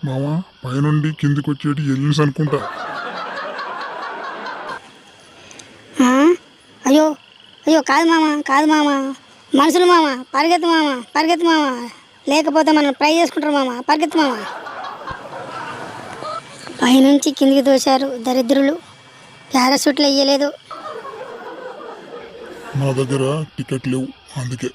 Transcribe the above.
మావా పైనుండి కిందికి వచ్చేటి ఎలియన్స్ అనుకుంటా. అయ్యో అయ్యో కాదు మామ, కాదు మామ, మనుషులు మామ, పరిగెత్తు మామ, పరిగెత్తు మామ, లేకపోతే మనం ట్రై చేసుకుంటారు మామ, పరిగెత్తు మామ. పైనుంచి కిందికి దోశారు దరిద్రులు, పారాషూట్లు వేయలేదు. మన దగ్గర టికెట్ లేవు అందుకే.